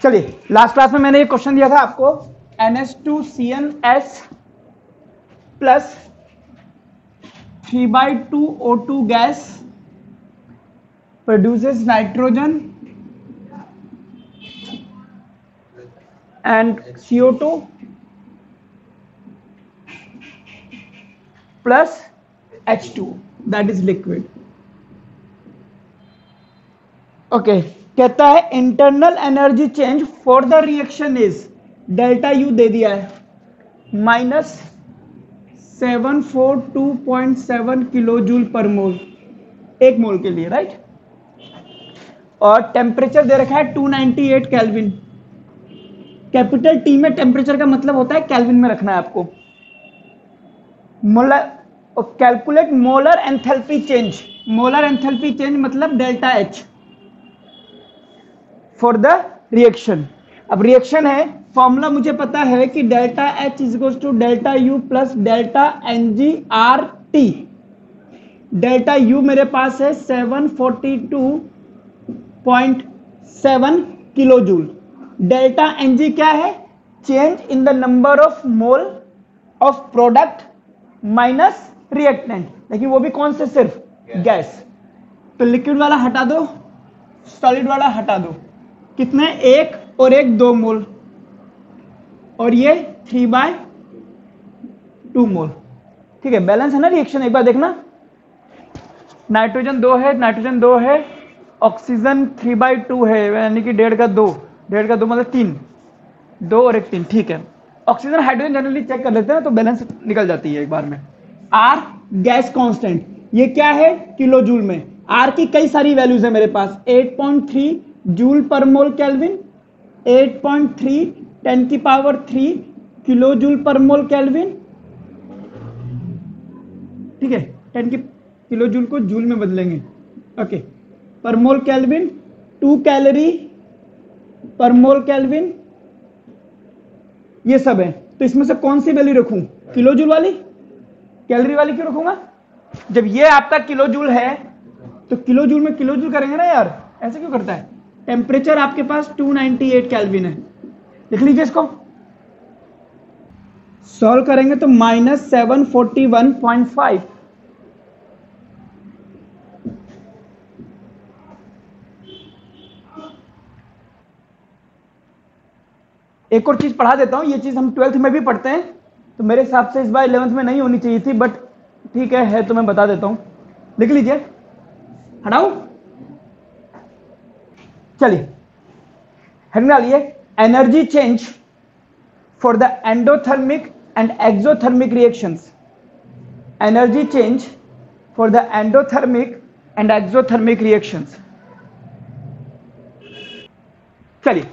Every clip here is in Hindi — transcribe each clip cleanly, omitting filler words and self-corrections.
चलिए, लास्ट क्लास में मैंने ये क्वेश्चन दिया था आपको, NH2CnS plus 3/2 O2 gas produces nitrogen and CO2 plus H2 that is liquid. Okay, कहता है internal energy change for the reaction is, delta you they दिया है -742.7 किलो जूल पर मोल, एक मोल के लिए, राइट। और टेम्परेचर दे रखा है 298 केल्विन। कैपिटल टी में टेम्परेचर का मतलब होता है केल्विन में रखना है आपको। Molar, calculate molar enthalpy change, molar enthalpy change मतलब delta H for the reaction. अब रिएक्शन है, फॉर्मूला मुझे पता है कि delta H is equal to delta U plus delta N G R T. Delta U मेरे पास है 742.7 kilo joule. Delta N G क्या है? Change in the number of mole of product minus reactant, लेकिन वो भी कौन से? सिर्फ गैस। तो लिक्विड वाला हटा दो, सॉलिड वाला हटा दो। कितने? एक और एक 2 मोल, और ये 3/2 मोल। ठीक है, बैलेंस है ना रिएक्शन? एक बार देखना, नाइट्रोजन 2 है, नाइट्रोजन 2 है, ऑक्सीजन 3/2 है, यानी कि 1.5 का 2, 1.5 का 2 मतलब 3, 2 और 1 3। ठीक है, ऑक्सीजन हाइड्रोजन जनरली चेक कर लेते हैं तो बैलेंस निकल जाती है एक बार में। आर गैस कांस्टेंट, ये क्या है? किलो जूल में। आर की कई सारी वैल्यूज है मेरे पास, 8.3 जूल पर मोल केल्विन, 8.3 10³ किलो जूल पर मोल केल्विन। ठीक है, 10 किलो जूल को जूल में बदलेंगे, ओके, पर मोल केल्विन, 2 कैलोरी पर मोल केल्विन, ये सब है। तो इसमें से कौन सी वैल्यू रखूं? किलो जूल वाली? कैलोरी वाली क्यों रखूंगा? जब ये आपका किलो जूल है तो किलो जूल में किलो जूल करेंगे ना यार, ऐसे क्यों करता है? टेम्परेचर आपके पास 298 केल्विन है, लिख लीजिए इसको। सॉल्व करेंगे तो -741.5, एक और चीज पढ़ा देता हूं, ये चीज हम 12th में भी पढ़ते हैं, तो मेरे हिसाब से इस बार 11th में नहीं होनी चाहिए थी, बट ठीक है तो मैं बता देता हूं, लिख लीजिए। हटाओ, चलिए हेडिंग डालिए, energy change for the endothermic and exothermic reactions. Energy change for the endothermic and exothermic reactions. चलिए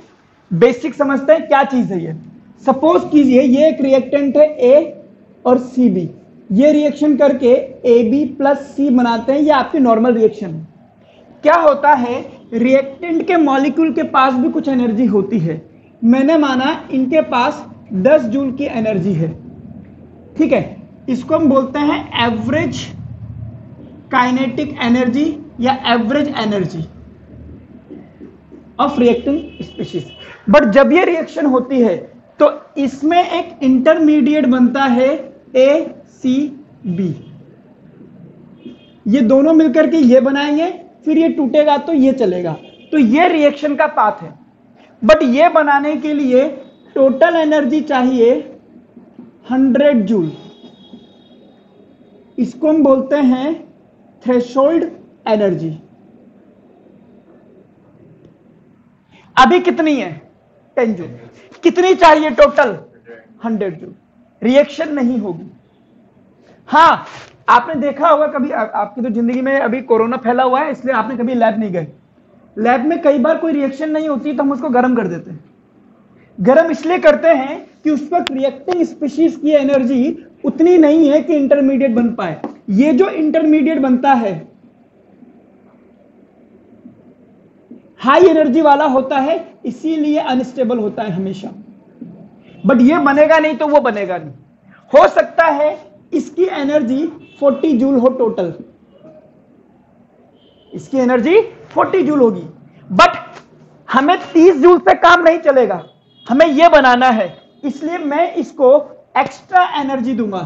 बेसिक समझते हैं क्या चीज है ये। सपोज कीजिए ये एक रिएक्टेंट है ए और सी बी, ये रिएक्शन करके ए बी प्लस सी बनाते हैं, ये आपकी नॉर्मल रिएक्शन है। क्या होता है, रिएक्टेंट के मॉलिक्यूल के पास भी कुछ एनर्जी होती है। मैंने माना इनके पास 10 जूल की एनर्जी है, ठीक है, इसको हम बोलते हैं एवरेज काइनेटिक एनर्जी या average energy of reacting species. But जब ये रिएक्शन होती है तो इसमें एक इंटरमीडिएट बनता है ए सी बी, ये दोनों मिलकर के ये बनाएंगे, फिर ये टूटेगा तो ये चलेगा, तो ये रिएक्शन का पाथ है। बट ये बनाने के लिए टोटल एनर्जी चाहिए 100 जूल, इसको हम बोलते हैं थ्रेशोल्ड एनर्जी। अभी कितनी है? 10 जूल। कितनी चाहिए टोटल? 100 जूल। रिएक्शन नहीं होगी। हाँ, आपने देखा होगा कभी, आपकी तो जिंदगी में अभी कोरोना फैला हुआ है इसलिए आपने कभी लैब नहीं गए। लैब में कई बार कोई रिएक्शन नहीं होती तो हम उसको गर्म कर देते हैं। गर्म इसलिए करते हैं कि उस वक्त रिएक्टिंग स्पीशीज की एनर्जी उतनी नहीं है कि इंटरमीडिएट बन पाए। ये जो इंटरमीडिएट बनता है हाई एनर्जी वाला होता है, इसीलिए अनस्टेबल होता है हमेशा। बट ये बनेगा नहीं तो वो बनेगा नहीं। हो सकता है इसकी एनर्जी 40 जूल हो टोटल, इसकी एनर्जी 40 जूल होगी, बट हमें 30 जूल से काम नहीं चलेगा, हमें यह बनाना है, इसलिए मैं इसको एक्स्ट्रा एनर्जी दूंगा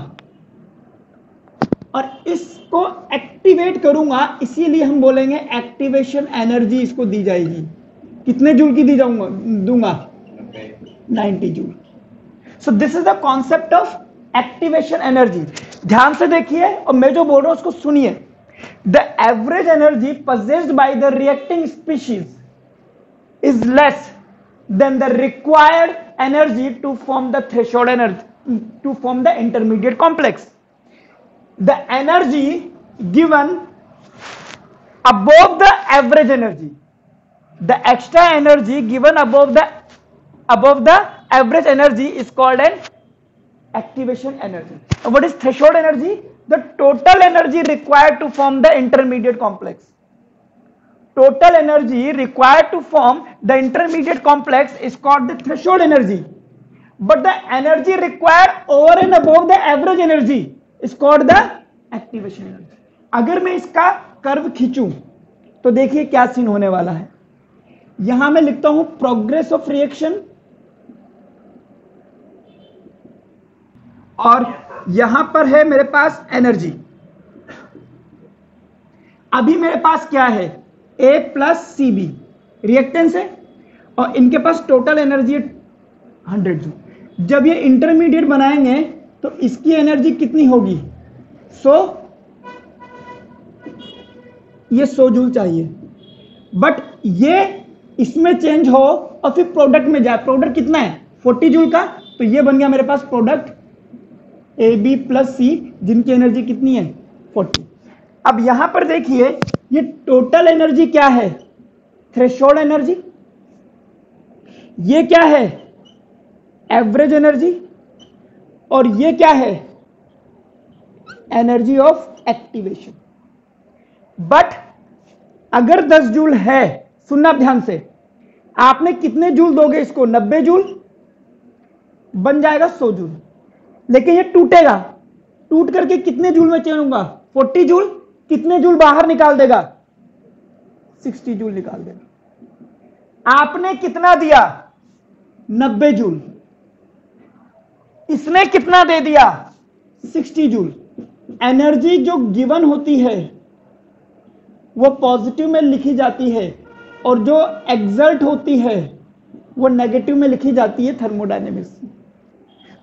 और इसको एक्टिवेट करूंगा, इसीलिए हम बोलेंगे एक्टिवेशन एनर्जी इसको दी जाएगी। कितने जूल की दी दूंगा? 90 joule. So this is the concept of activation energy. ध्यान से देखिए और मैं जो बोल रहा हूं उसको सुनिए। The average energy possessed by the reacting species is less than the required energy to form the threshold energy, to form the intermediate complex. The energy given above the average energy, the extra energy given above the average energy is called an activation energy. What is threshold energy? The total energy required to form the intermediate complex. Total energy required to form the intermediate complex is called the threshold energy. But the energy required over and above the average energy is called the activation energy. अगर मैं इसका कर्व खींचूं तो देखिए क्या सीन होने वाला है। यहां मैं लिखता हूं प्रोग्रेस ऑफ रिएक्शन और यहां पर है मेरे पास एनर्जी। अभी मेरे पास क्या है? A plus C B reactants है और इनके पास टोटल एनर्जी 100 जूल। जब ये इंटरमीडिएट बनाएंगे तो इसकी एनर्जी कितनी होगी? 100। ये 100 जूल चाहिए, बट ये इसमें चेंज हो और फिर प्रोडक्ट में जाए। प्रोडक्ट कितना है? 40 जूल का। तो ये बन गया मेरे पास प्रोडक्ट ए बी प्लस सी, जिनकी एनर्जी कितनी है? 40। अब यहां पर देखिए ये टोटल एनर्जी क्या है? Threshold energy. ये क्या है? Average energy. और ये क्या है? Energy of activation. बट अगर 10 जूल है, सुनना ध्यान से, आपने कितने जूल दोगे इसको? 90 जूल, बन जाएगा 100 जूल। लेकिन ये टूटेगा, टूट करके कितने जूल में चेंज होगा? 40 जूल। कितने जूल बाहर निकाल देगा? 60 जूल निकाल देगा। आपने कितना दिया? 90 जूल। इसने कितना दे दिया? 60 जूल। एनर्जी जो गिवन होती है वो पॉजिटिव में लिखी जाती है और जो एक्सर्ट होती है वो नेगेटिव में लिखी जाती है थर्मोडायनेमिक्स।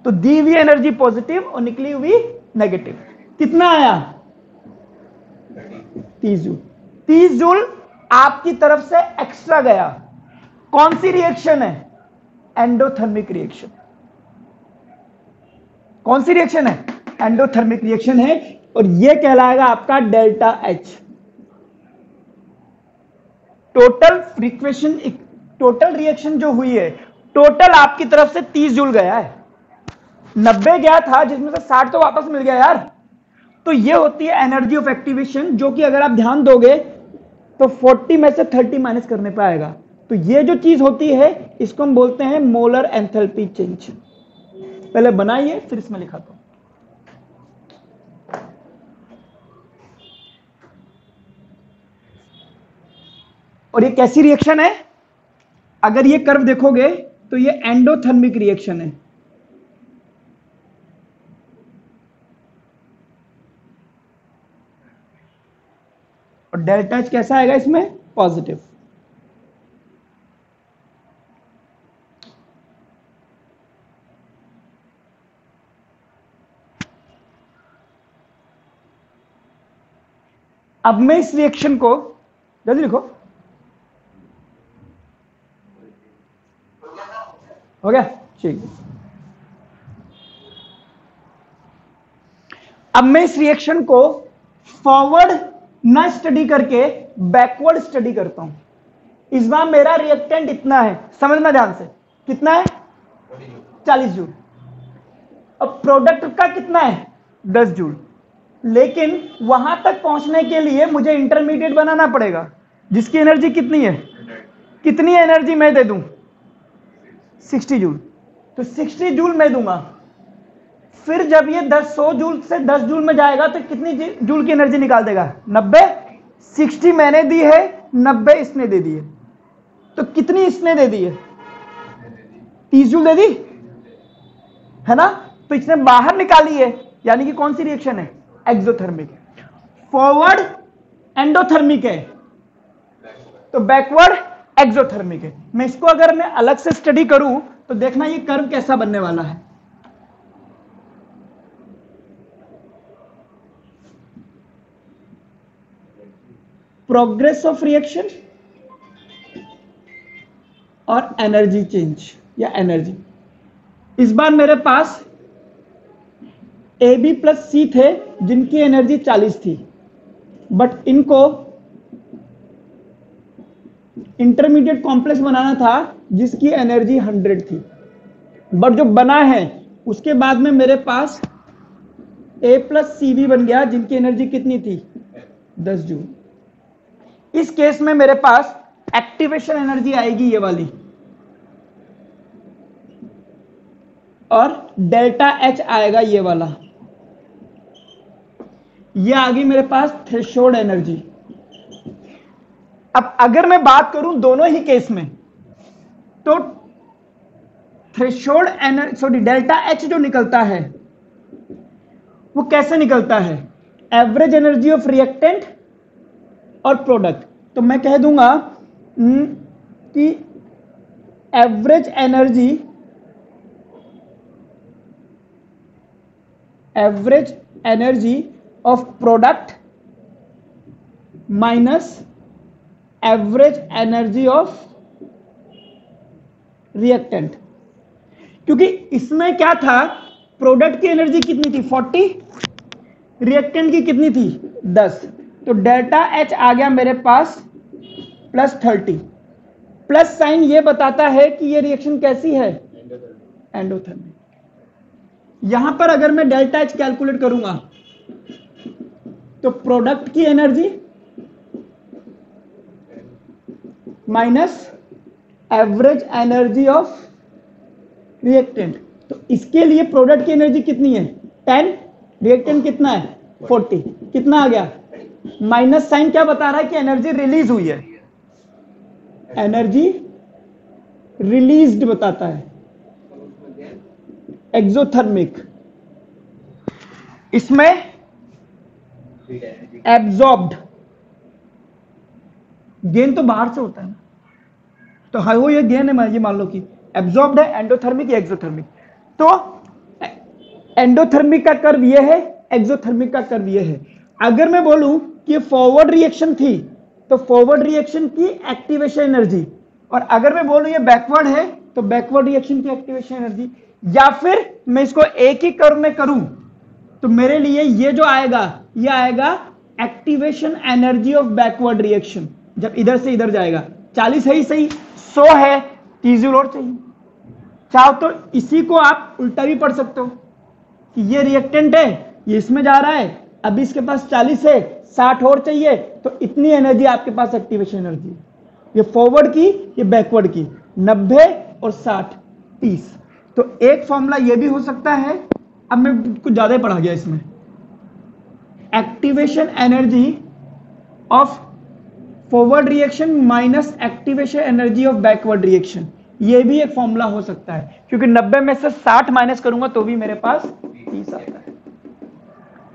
तो दी हुई एनर्जी पॉजिटिव और निकली हुई नेगेटिव। कितना आया? 30 जूल। 30 जूल आपकी तरफ से एक्स्ट्रा गया। कौन सी रिएक्शन है? Endothermic reaction. कौन सी रिएक्शन है? एंडोथर्मिक रिएक्शन है और यह कहलाएगा आपका डेल्टा एच। टोटल फ्रीक्वेशन, टोटल रिएक्शन जो हुई है, टोटल आपकी तरफ से 30 जूल गया है। 90 गया था जिसमें से 60 तो वापस मिल गया यार। तो ये होती है एनर्जी ऑफ एक्टिवेशन, जो कि अगर आप ध्यान दोगे तो 40 में से 30 माइनस करने पे आएगा। तो ये जो चीज होती है इसको हम बोलते हैं मोलर एंथैल्पी चेंज। पहले बनाइए फिर इसमें लिखाता हूं। और ये कैसी रिएक्शन है? अगर ये कर्व देखोगे तो ये एंडोथर्मिक रिएक्शन है। और डेल्टा एच कैसा आएगा इसमें? पॉजिटिव। अब मैं इस रिएक्शन को जल्दी लिखो। हो गया? ठीक। अब मैं इस रिएक्शन को फॉरवर्ड ना स्टडी करके बैकवर्ड स्टडी करता हूं। इस बार मेरा रिएक्टेंट इतना है, समझना ध्यान से। कितना है? 40 जूल। अब प्रोडक्ट का कितना है? 10 जूल। लेकिन वहां तक पहुंचने के लिए मुझे इंटरमीडिएट बनाना पड़ेगा, जिसकी एनर्जी कितनी है? कितनी एनर्जी मैं दे दूं? 60 जूल। तो 60 जूल मैं दूंगा। फिर जब ये 100 जूल से 10 जूल में जाएगा तो कितनी जूल की एनर्जी निकाल देगा? 90। 60 मैंने दी है, 90 इसने दे दी है। तो कितनी इसने दे दी है? 30 जूल दे दी है ना। तो इसने बाहर निकाली है, यानी कि कौन सी रिएक्शन है? एक्सोथर्मिक। फॉरवर्ड एंडोथर्मिक है, तो बैकवर्ड एक्सोथर्मिक है। मैं इसको अगर मैं अलग से स्टडी करूं तो देखना ये कर्व कैसा बनने वाला है। प्रोग्रेस ऑफ रिएक्शन और एनर्जी चेंज या एनर्जी। इस बार मेरे पास ए बी प्लस सी थे जिनकी एनर्जी 40 थी, बट इनको इंटरमीडिएट कॉम्प्लेक्स बनाना था जिसकी एनर्जी 100 थी। बट जो बना है उसके बाद में मेरे पास ए प्लस सी बी बन गया जिनकी एनर्जी कितनी थी? 10 जूल। इस केस में मेरे पास एक्टिवेशन एनर्जी आएगी ये वाली, और डेल्टा एच आएगा ये वाला। ये आ गई मेरे पास थ्रेशोल्ड एनर्जी। अब अगर मैं बात करूं दोनों ही केस में, तो threshold energy sorry delta H जो निकलता है वो कैसे निकलता है? एवरेज एनर्जी ऑफ रिएक्टेंट और प्रोडक्ट। तो मैं कह दूंगा कि average energy of product minus average energy of reactant. क्योंकि इसमें क्या था, प्रोडक्ट की एनर्जी कितनी थी? 40, रिएक्टेंट की कितनी थी? 10। तो डेल्टा एच आ गया मेरे पास +30। प्लस साइन ये बताता है कि ये रिएक्शन कैसी है? एंडोथर्मिक। यहां पर अगर मैं डेल्टा एच कैलकुलेट करूंगा तो प्रोडक्ट की energy minus average energy of reactant. तो इसके लिए प्रोडक्ट की एनर्जी कितनी है? 10, रिएक्टेंट कितना है? 40। कितना आ गया? माइनस साइन क्या बता रहा है? कि एनर्जी रिलीज हुई है, एनर्जी रिलीज्ड बताता है। एक्सोथर्मिक, इसमें एब्जॉर्ब्ड, गेन तो बाहर से होता है ना, तो हाई वो ये गेन है, ये मान लो कि एब्जॉर्ब्ड है। एंडोथर्मिक या एक्सोथर्मिक। तो एंडोथर्मिक का कर्व ये है, एक्सोथर्मिक का कर्व ये है। अगर मैं बोलूं कि फॉरवर्ड रिएक्शन थी तो फॉरवर्ड रिएक्शन की एक्टिवेशन एनर्जी, और अगर मैं बोलूं ये बैकवर्ड है तो बैकवर्ड रिएक्शन की एक्टिवेशन एनर्जी, या फिर मैं इसको एक ही कर्व में करूं तो मेरे लिए ये जो आएगा ये आएगा activation energy of backward reaction. जब इधर से इधर जाएगा 40 है ही सही, 100 है, 30 जूल और चाहिए। चाहो तो इसी को आप उल्टा भी पढ़ सकते हो कि ये रिएक्टेंट है, ये इसमें जा रहा है, अभी इसके पास 40 है, 60 और चाहिए, तो इतनी एनर्जी आपके पास एक्टिवेशन एनर्जी। ये फॉरवर्ड की, ये बैकवर्ड की, 90 और 60, 30। तो एक फॉर्मूला ये भी हो सकता है। अब मैं कुछ ज्यादा ही पढ़ा गया इसमें। Activation energy of forward reaction minus activation energy of backward reaction, ये भी एक फॉर्मूला हो सकता है, क्योंकि 90 में से 60 माइनस करूंगा तो भी मेरे पास 30 आता है।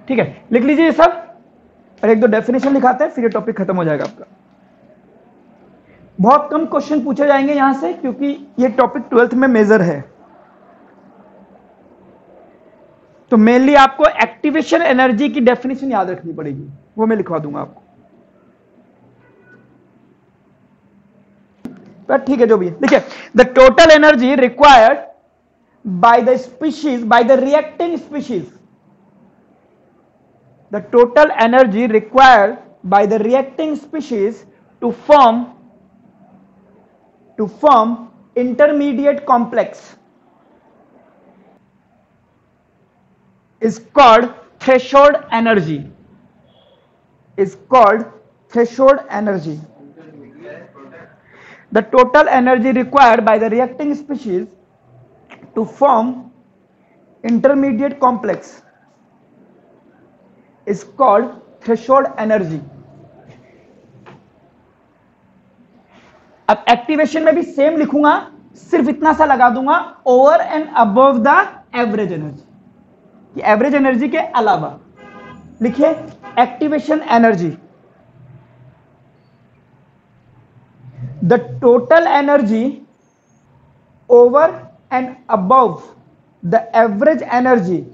ठीक है, लिख लीजिए ये सब, और एक दो डेफिनेशन लिखाते हैं, फिर ये टॉपिक खत्म हो जाएगा आपका। बहुत कम क्वेश्चन पूछे जाएंगे यहां से, क्योंकि ये टॉपिक 12th में मेजर है। तो मेनली आपको एक्टिवेशन एनर्जी की डेफिनेशन याद रखनी पड़ेगी, वो मैं लिखवा दूंगा आपको। पर ठीक है, जो भी है। देखिए, the total energy required by the species, by the reacting species, the total energy required by the reacting species to form intermediate complex is called threshold energy, is called threshold energy. The total energy required by the reacting species to form intermediate complex is called threshold energy. अब एक्टिवेशन में भी सेम लिखूंगा, सिर्फ इतना सा लगा दूंगा, over and above the average energy, कि एवरेज एनर्जी के अलावा। लिखिए activation energy, the total energy over and above the average energy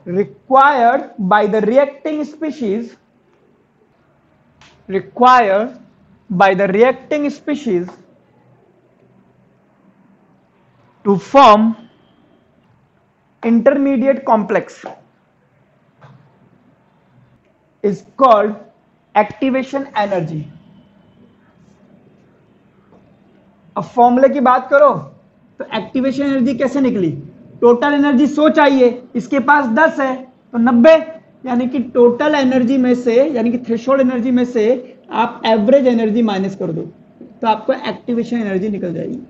required by the reacting species to form intermediate complex is called activation energy। अब फॉर्मूले की बात करो तो एक्टिवेशन एनर्जी कैसे निकली, टोटल एनर्जी 100 चाहिए, इसके पास 10 है तो 90, यानी कि टोटल एनर्जी में से, यानी कि थ्रेशोल्ड एनर्जी में से आप एवरेज एनर्जी माइनस कर दो तो आपको एक्टिवेशन एनर्जी निकल जाएगी।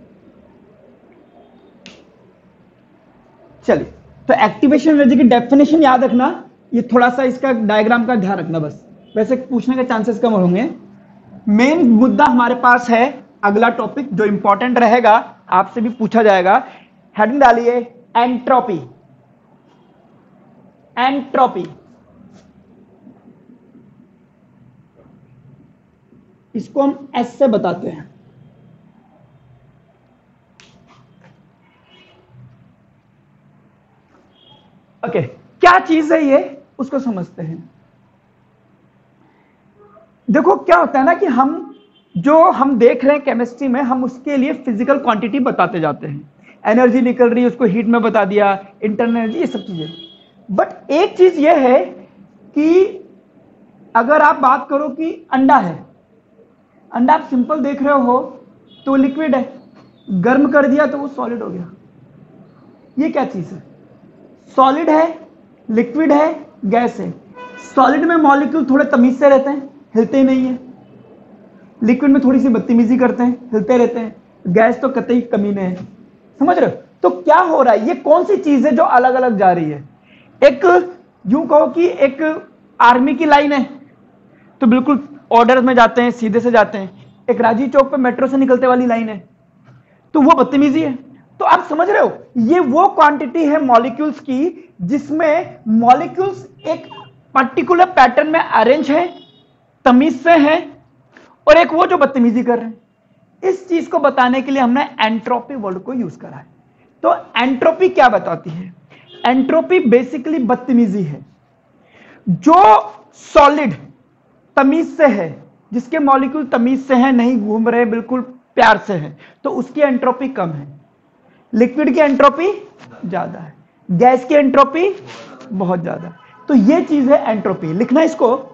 चलिए, तो एक्टिवेशन एनर्जी की डेफिनेशन याद रखना, ये थोड़ा सा इसका डायग्राम का ध्यान रखना बस, वैसे पूछने के चांसेस कम होंगे। मेन मुद्दा हमारे पास है अगला टॉपिक जो इंपॉर्टेंट रहेगा, आपसे भी पूछा जाएगा। हेडिंग डालिए एंट्रोपी। एंट्रोपी इसको हम एस से बताते हैं। ओके, क्या चीज है ये, उसको समझते हैं। देखो क्या होता है ना कि हम देख रहे हैं केमिस्ट्री में, हम उसके लिए फिजिकल क्वांटिटी बताते जाते हैं, एनर्जी निकल रही है उसको हीट में बता दिया, इंटरनल एनर्जी, ये सब चीजें। बट एक चीज ये है कि अगर आप बात करो कि अंडा है, अंडा आप सिंपल देख रहे हो तो लिक्विड है, गर्म कर दिया तो वो सॉलिड हो गया। ये क्या चीज है, सॉलिड है, लिक्विड है, गैस है। सॉलिड में मॉलिक्यूल थोड़े तमीज से रहते हैं, हिलते ही नहीं है। लिक्विड में थोड़ी सी बदतमीजी करते हैं, हिलते रहते हैं। गैस तो कतई कमीने है, समझ रहे हो। तो क्या हो रहा है, ये कौन सी चीज है जो अलग अलग जा रही है। एक यूं कहो कि एक आर्मी की लाइन है तो बिल्कुल ऑर्डर में जाते हैं, सीधे से जाते हैं। एक राजी चौक पे मेट्रो से निकलते वाली लाइन है तो वो बदतमीजी है। तो आप समझ रहे हो, ये वो क्वांटिटी है मॉलिक्यूल्स की जिसमें मॉलिक्यूल्स एक पर्टिकुलर पैटर्न में अरेंज है, तमीज से है, और एक वो जो बदतमीजी कर रहे हैं। इस चीज को बताने के लिए हमने एंट्रोपी वर्ड को यूज करा है। तो एंट्रोपी क्या बताती है, एंट्रोपी बेसिकली बदतमीजी है। जो सॉलिड तमीज से है, जिसके मॉलिक्यूल तमीज से हैं, नहीं घूम रहे, बिल्कुल प्यार से है, तो उसकी एंट्रोपी कम है। लिक्विड की एंट्रोपी ज्यादा है, गैस की एंट्रोपी बहुत ज्यादा। तो ये चीज है एंट्रोपी, लिखना इसको।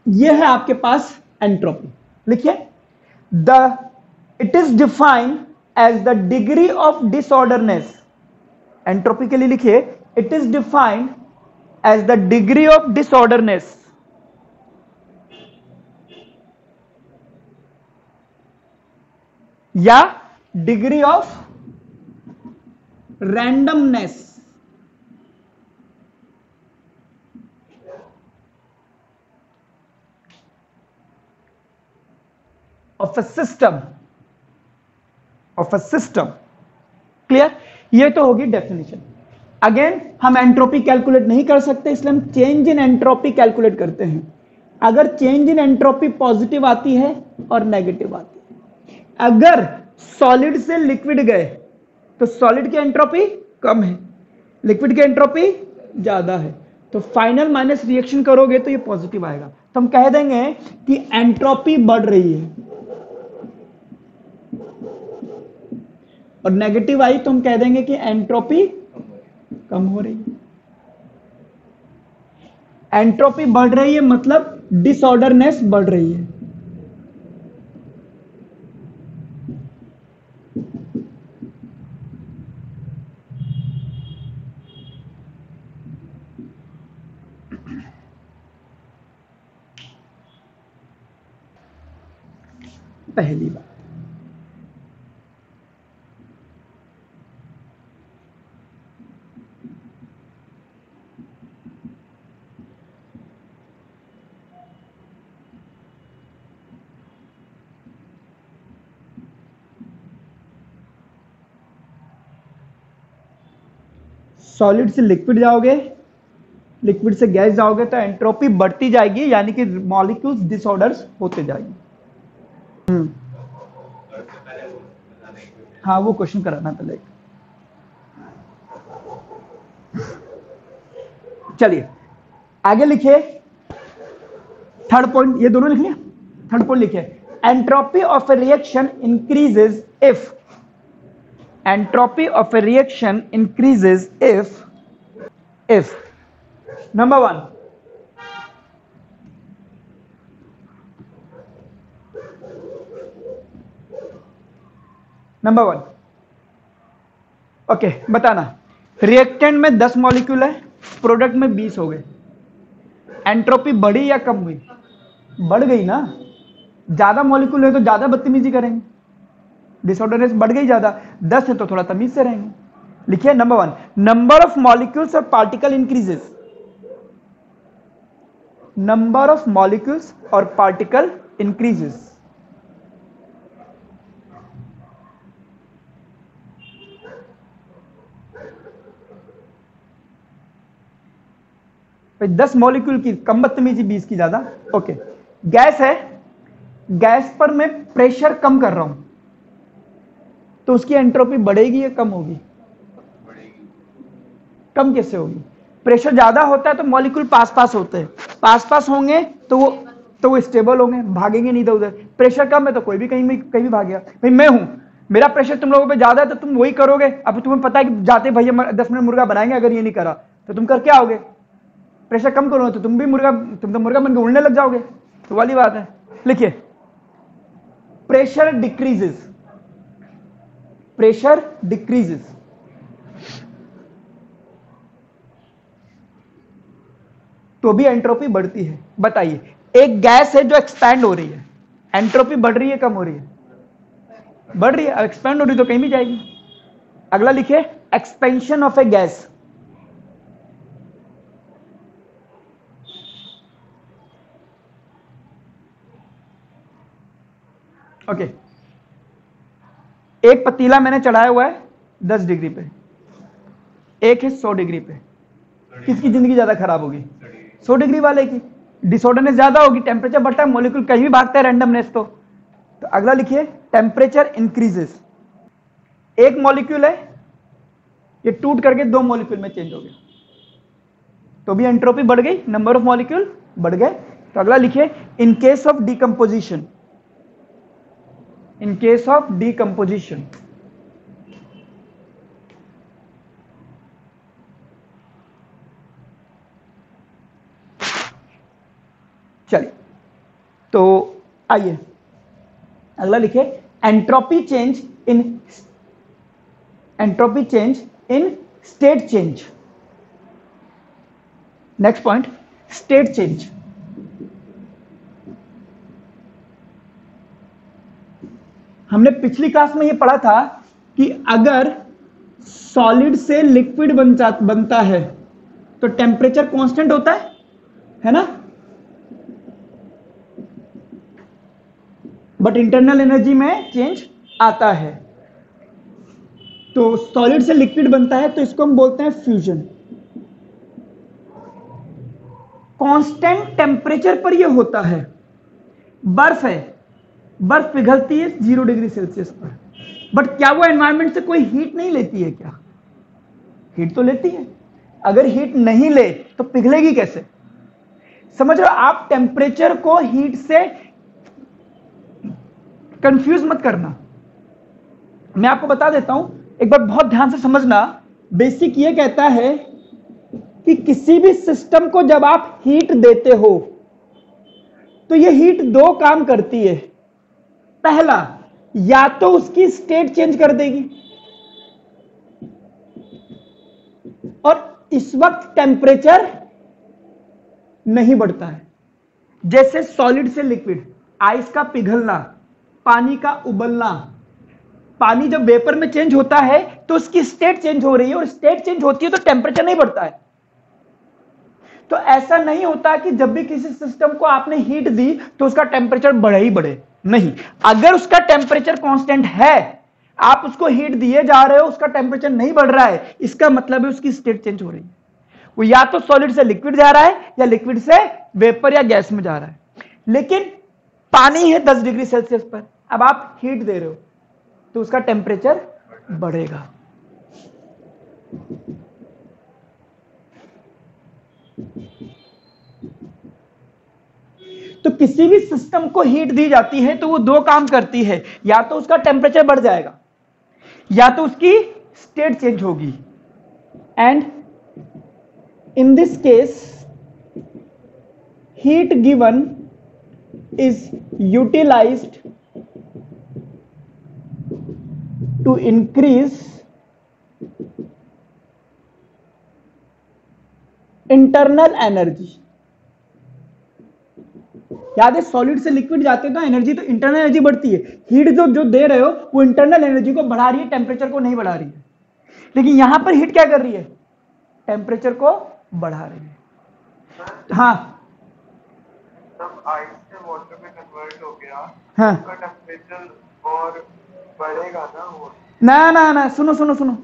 ये है आपके पास एंट्रोपी, लिखिए। It is defined as the degree of disorderness. Entropy के लिए लिखिए, it is defined as the degree of disorderness या degree of randomness of a system, clear. ये तो होगी डेफिनेशन। अगेन हम एंट्रोपी कैलकुलेट नहीं कर सकते, इसलिए हम चेंज इन एंट्रोपी कैलकुलेट करते हैं। अगर चेंज इन एंट्रोपी पॉजिटिव आती है और नेगेटिव आती है, अगर सॉलिड से लिक्विड गए तो सॉलिड की एंट्रोपी कम है, लिक्विड की एंट्रोपी ज्यादा है, तो फाइनल माइनस रिएक्शन करोगे तो ये पॉजिटिव आएगा। तो हम कह देंगे कि एंट्रोपी बढ़ रही है, और नेगेटिव आई तो हम कह देंगे कि एंट्रोपी कम हो रही है। एंट्रोपी बढ़ रही है मतलब डिसऑर्डरनेस बढ़ रही है। पहली बात। सॉलिड से लिक्विड जाओगे, लिक्विड से गैस जाओगे तो एंट्रोपी बढ़ती जाएगी, यानी कि मॉलिक्यूल्स डिसऑर्डर्स होते जाएंगे। हाँ वो क्वेश्चन कराना पहले। चलिए आगे लिखिए थर्ड पॉइंट, ये दोनों लिख लिया। थर्ड पॉइंट लिखिए entropy of A reaction increases if, entropy of a reaction increases if number 1 okay बताना, रिएक्टेंट में 10 मॉलिक्यूल है, प्रोडक्ट में 20 हो गए, एंट्रोपी बढ़ी या कम हुई? बढ़ गई ना, ज्यादा मॉलिक्यूल है तो ज्यादा बदतमीजी करेंगे, डिसऑर्डरनेस बढ़ गई ज्यादा, 10 है तो थोड़ा तमीज से रहेंगे। लिखिए नंबर 1 नंबर ऑफ मॉलिक्यूल्स और particle increases, number of molecules और पार्टिकल इंक्रीजेस। भाई 10 मॉलिक्यूल की कम बदतमीजी, 20 की ज्यादा। ओके गैस है, गैस पर मैं प्रेशर कम कर रहा हूं तो उसकी एंट्रोपी बढ़ेगी या कम होगी? कम कैसे होगी? प्रेशर ज्यादा होता है तो मॉलिक्यूल पास पास होते हैं, पास पास होंगे तो वो स्टेबल होंगे, भागेंगे नहीं इधर उधर। प्रेशर कम है तो कोई भी कहीं भी भागेगा। भाई मैं हूं, मेरा प्रेशर तुम लोगों पे ज्यादा है तो तुम वही करोगे। अब तुम्हें पता है कि जाते भैया 10 मिनट मुर्गा बनाएंगे, अगर ये नहीं करा तो तुम कर क्या आओगे? प्रेशर कम करो तो तुम तो मुर्गा बन के उड़ने लग जाओगे, तो वाली बात है। लिखिए प्रेशर डिक्रीजेस, प्रेशर डिक्रीजेस, तो भी एंट्रोपी बढ़ती है। बताइए एक गैस है जो एक्सपैंड हो रही है, एंट्रोपी बढ़ रही है कम हो रही है? बढ़ रही है। एक्सपैंड हो रही तो कहीं भी जाएगी। अगला लिखिए expansion of A gas, okay एक पतीला मैंने चढ़ाया हुआ है 10 डिग्री पे, एक है 100 डिग्री पे, किसकी जिंदगी ज्यादा खराब होगी? 100 डिग्री वाले की। डिसऑर्डरनेस ज्यादा होगी, टेम्परेचर बढ़ता है, मॉलिक्यूल कहीं भी भागता है, रैंडमनेस। तो अगला लिखिए टेम्परेचर इंक्रीजेस, एक मॉलिक्यूल है ये टूट करके 2 मॉलिक्यूल में चेंज हो गया तो भी एंट्रोपी बढ़ गई, नंबर ऑफ मॉलिक्यूल बढ़ गए। तो अगला लिखिए in case of decomposition, in case of decomposition, चलिए तो आइए अगला लिखे entropy change in state change. Next point state change. हमने पिछली क्लास में यह पढ़ा था कि अगर सॉलिड से लिक्विड बनता है तो टेम्परेचर कांस्टेंट होता है ना, बट इंटरनल एनर्जी में चेंज आता है। तो सॉलिड से लिक्विड बनता है तो इसको हम बोलते हैं फ्यूजन। कांस्टेंट टेम्परेचर पर यह होता है। बर्फ है, बर्फ पिघलती है 0 डिग्री सेल्सियस पर, बट क्या वो एनवायरनमेंट से कोई हीट नहीं लेती है? क्या हीट तो लेती है। अगर हीट नहीं ले तो पिघलेगी कैसे? समझ रहे हो आप? टेम्परेचर को हीट से कंफ्यूज मत करना। मैं आपको बता देता हूं, एक बार बहुत ध्यान से समझना। बेसिक ये कहता है कि किसी भी सिस्टम को जब आप हीट देते हो तो ये हीट 2 काम करती है। पहला, या तो उसकी स्टेट चेंज कर देगी, और इस वक्त टेम्परेचर नहीं बढ़ता है। जैसे सॉलिड से लिक्विड, आइस का पिघलना पानी का उबलना। पानी जब वेपर में चेंज होता है तो उसकी स्टेट चेंज हो रही है, और स्टेट चेंज होती है तो टेम्परेचर नहीं बढ़ता है। तो ऐसा नहीं होता कि जब भी किसी सिस्टम को आपने हीट दी तो उसका टेम्परेचर बढ़े ही बढ़े, नहीं। अगर उसका टेम्परेचर कांस्टेंट है, आप उसको हीट दिए जा रहे हो, उसका टेम्परेचर नहीं बढ़ रहा है, इसका मतलब है उसकी स्टेट चेंज हो रही है। वो या तो सॉलिड से लिक्विड जा रहा है या लिक्विड से वेपर या गैस में जा रहा है। लेकिन पानी है 10 डिग्री सेल्सियस पर, अब आप हीट दे रहे हो तो उसका टेम्परेचर बढ़ेगा। तो किसी भी सिस्टम को हीट दी जाती है तो वो दो काम करती है, या तो उसका टेम्परेचर बढ़ जाएगा या तो उसकी स्टेट चेंज होगी। And in this case heat given is utilized to increase internal energy। याद है सॉलिड से लिक्विड जाते हैं तो एनर्जी, तो इंटरनल एनर्जी बढ़ती है। हीट जो दे रहे हो वो इंटरनल एनर्जी को बढ़ा रही है, टेम्परेचर को नहीं बढ़ा रही है। लेकिन यहां पर हीट क्या कर रही है, टेम्परेचर को बढ़ा रही है। हाँ, आइस से वाटर में कन्वर्ट हो गया, हाँ, उसका टेम्परेचर और बढ़ेगा ना वो। ना सुनो सुनो सुनो,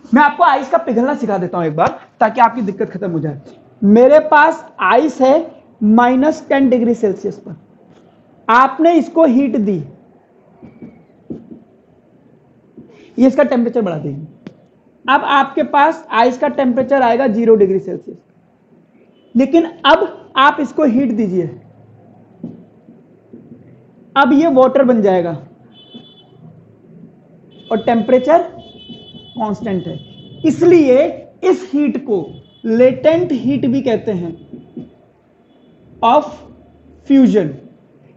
मैं आपको आइस का पिघलना सिखा देता हूं एक बार, ताकि आपकी दिक्कत खत्म हो जाए। मेरे पास आइस है -10 डिग्री सेल्सियस पर, आपने इसको हीट दी, ये इसका टेम्परेचर बढ़ा देगी। अब आपके पास आइस का टेम्परेचर आएगा 0 डिग्री सेल्सियस। लेकिन अब आप इसको हीट दीजिए, अब ये वाटर बन जाएगा और टेम्परेचर कांस्टेंट है। इसलिए इस हीट को लेटेंट हीट भी कहते हैं ऑफ फ्यूजन।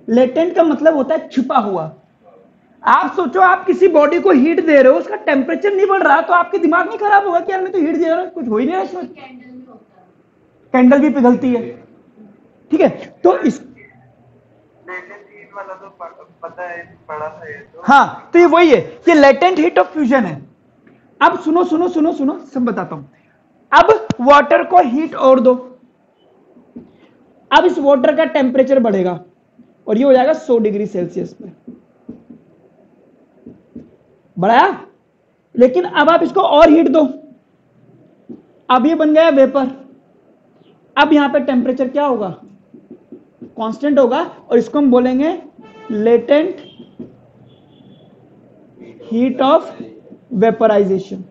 लेटेंट का मतलब होता है छुपा हुआ। आप सोचो, आप किसी बॉडी को हीट दे रहे हो, उसका टेम्परेचर नहीं बढ़ रहा, तो आपके दिमाग नहीं खराब होगा कि यार मैं तो हीट दे रहा हूं, कुछ हो ही नहीं रहा इसमें। कैंडल भी पिघलती है, ठीक है। तो इस वाला तो पता है, बड़ा सा है तो। हाँ, तो ये वही है, ये लेटेंट हीट ऑफ फ्यूजन है। अब सुनो सुनो सुनो सुनो, सब बताता हूं। अब वाटर को हीट और दो, अब इस वाटर का टेम्परेचर बढ़ेगा और ये हो जाएगा 100 डिग्री सेल्सियस पे, बढ़ाया। लेकिन अब आप इसको और हीट दो, अब ये बन गया वेपर। अब यहां पे टेम्परेचर क्या होगा, कांस्टेंट होगा, और इसको हम बोलेंगे लेटेंट हीट ऑफ वेपराइजेशन।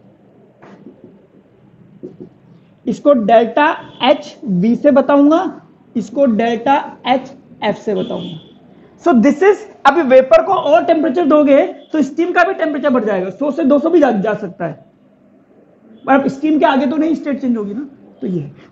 इसको डेल्टा एच वी से बताऊंगा, इसको डेल्टा एच एफ से बताऊंगा। सो दिस इज, अभी वेपर को और टेम्परेचर दोगे तो स्टीम का भी टेम्परेचर बढ़ जाएगा, 100 से 200 भी जा सकता है, पर अब स्टीम के आगे तो नहीं स्टेट चेंज होगी ना।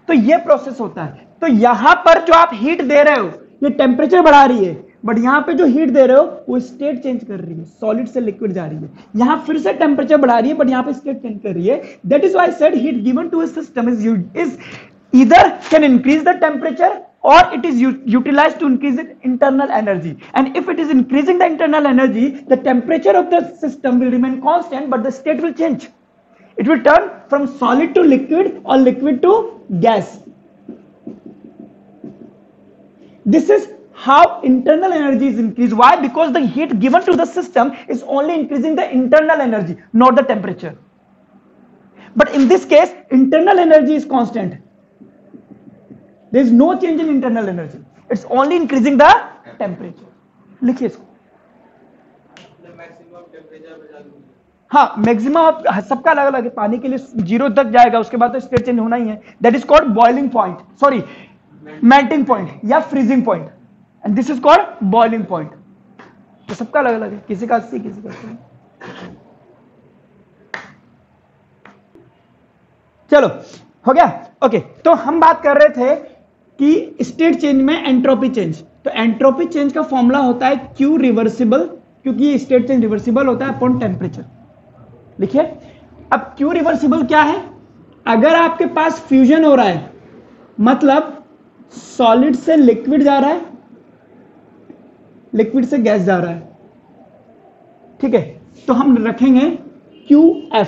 तो ये प्रोसेस होता है। तो यहां पर जो आप हीट दे रहे हो ये टेम्परेचर बढ़ा रही है, बट यहां पे जो हीट दे रहे हो वो स्टेट चेंज कर रही है, सॉलिड से लिक्विड जा रही है। यहां फिर से टेम्परेचर बढ़ा रही है, बट यहां पे स्टेट चेंज कर रही है। That is why said heat given to a system is either can increase the temperature or it is utilized to increase its internal energy. And if it is increasing the internal energy, the temperature of the system will remain constant, but the state will change. It will turn from solid to liquid or liquid to gas. This is how internal energy is increased. Why? Because the heat given to the system is only increasing the internal energy, not the temperature. But in this case, internal energy is constant. There is no change in internal energy. It's only increasing the temperature. लिखिए इसको। हाँ, मैक्सिमम सबका अलग अलग है। पानी के लिए 0 तक जाएगा, उसके बाद तो स्टेट चेंज होना ही है। That is called boiling point, sorry melting point या freezing point, and this is called boiling point. तो सबका अलग अलग है, किसी का 80, किसी का 80। चलो हो गया, ओके। तो हम बात कर रहे थे कि स्टेट चेंज में एंट्रोपी चेंज। तो एंट्रोपी चेंज का फॉर्मूला होता है क्यू रिवर्सिबल, क्योंकि ये स्टेट चेंज रिवर्सिबल होता है अपॉन टेम्परेचर। लिखिए, अब क्यू रिवर्सिबल क्या है, अगर आपके पास फ्यूजन हो रहा है, मतलब सॉलिड से लिक्विड जा रहा है, लिक्विड से गैस जा रहा है, ठीक है, तो हम रखेंगे QF,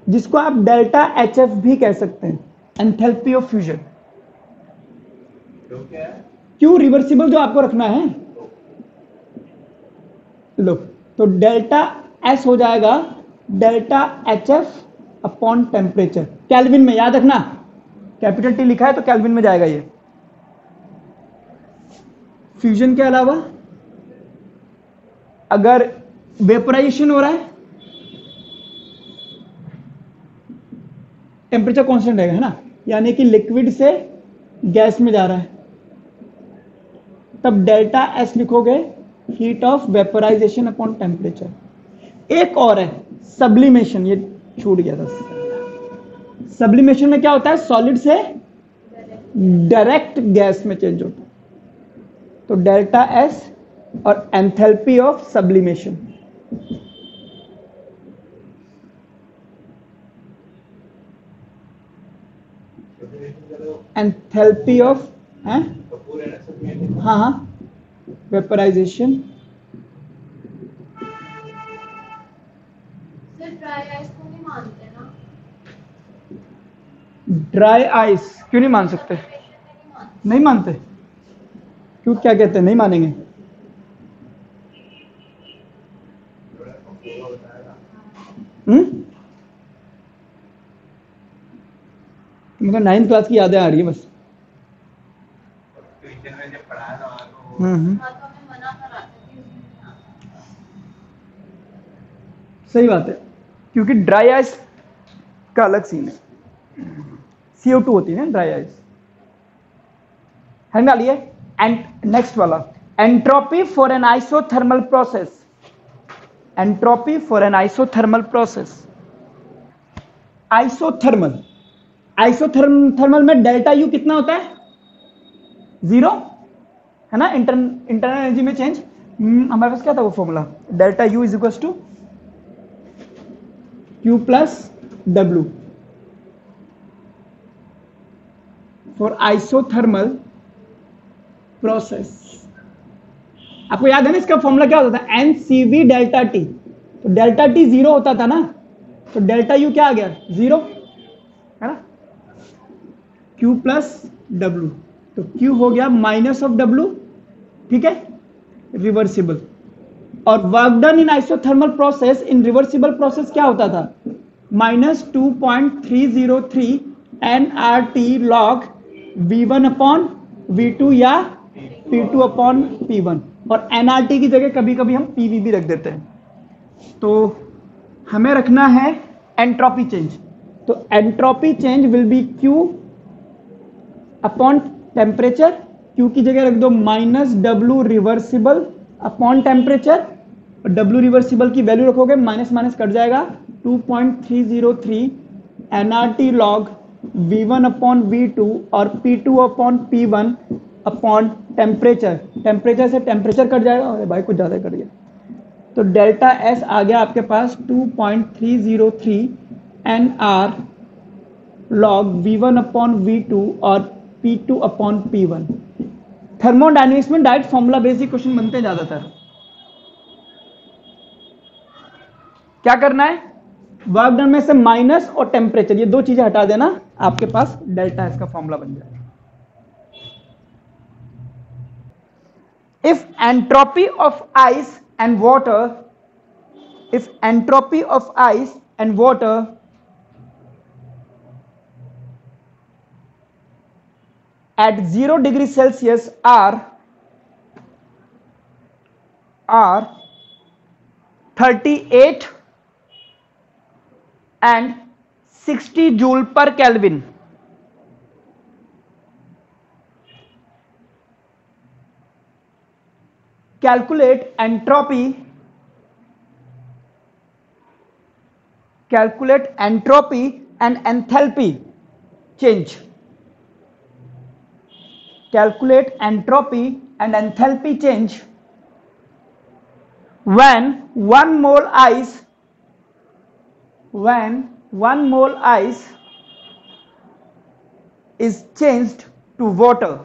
जिसको आप डेल्टा HF भी कह सकते हैं, enthalpy of fusion. Q reversible जो आपको रखना है, लो, तो डेल्टा S हो जाएगा delta HF upon temperature, kelvin में, याद रखना कैपिटल T लिखा है तो केल्विन में जाएगा ये। फ्यूजन के अलावा अगर वेपोराइजेशन हो रहा है, टेम्परेचर कांस्टेंट रहेगा, है ना, यानी कि लिक्विड से गैस में जा रहा है, तब डेल्टा S लिखोगे, heat of vaporisation upon temperature. एक और है सब्लिमेशन, ये छूट गया था। सब्लिमेशन में क्या होता है, सॉलिड से डायरेक्ट गैस में चेंज होता है, तो डेल्टा S और enthalpy of sublimation. Enthalpy of, हाँ हाँ, वेपोराइजेशन। ड्राई आइस को नहीं मानते ना? ड्राई आइस क्यों नहीं मान सकते? नहीं मानते क्यों, क्या कहते हैं, नहीं मानेंगे? तुमको 9th क्लास की यादें आ रही है बस। सही बात है, क्योंकि ड्राई आइस का अलग सीन है, CO2 होती है ना ड्राई आइस, है ना। लिए एंड नेक्स्ट वाला, entropy for an isothermal process. Entropy for an isothermal process. Isothermal, isothermal में डेल्टा U कितना होता है, 0, है ना। इंटरनल एनर्जी में चेंज, हमारे पास क्या था वो formula, delta U is equal to Q plus W for isothermal process. आपको याद है ना इसका फॉर्मूला क्या होता था, NCV डेल्टा T। तो डेल्टा T 0 होता था ना, तो डेल्टा U क्या आ गया, 0, है ना। Q प्लस W, तो Q हो गया माइनस ऑफ W, ठीक है, रिवर्सिबल। और work done in isothermal process, in reversible process क्या होता था, -2.303 nRT log V1 upon V2 या P2 अपॉन P1, और nRT की जगह कभी कभी हम PV भी रख देते हैं। तो हमें रखना है एंट्रोपी चेंज, तो entropy change will be Q upon temperature, Q की जगह रख दो -W रिवर्सिबल अपॉन टेम्परेचर, और W रिवर्सिबल की वैल्यू रखोगे, माइनस माइनस कट जाएगा, 2.303 nRT log V1 upon V2 और P2 upon P1 upon temperature. Temperature से टेम्परेचर कट जाएगा, अरे भाई कुछ ज़्यादा कट गया, तो डेल्टा S आ गया आपके पास 2.303 nR log V1 upon V2 और P2 अपॉन P1। थर्मोडायनेमिक्स में डायरेक्ट फॉर्मूला बेसिक क्वेश्चन बनते हैं ज्यादातर। क्या करना है, वर्क डन में से माइनस और टेम्परेचर, ये दो चीजें हटा देना, आपके पास डेल्टा एस का फॉर्मूला बन जाएगा। If entropy of ice and water, if entropy of ice and water at 0 degree Celsius are 38 and 60 joule per Kelvin. Calculate entropy and enthalpy change. Calculate entropy and enthalpy change when 1 mole ice is changed to water.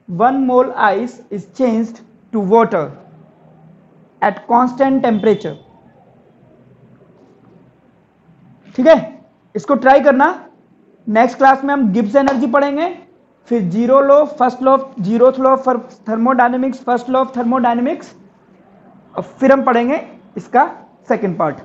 1 mole ice is changed to water at constant temperature. ठीक है, इसको ट्राई करना। नेक्स्ट क्लास में हम गिब्स एनर्जी पढ़ेंगे, फिर zero law, first law, zeroth law for thermodynamics, first law of thermodynamics, और फिर हम पढ़ेंगे इसका सेकंड पार्ट।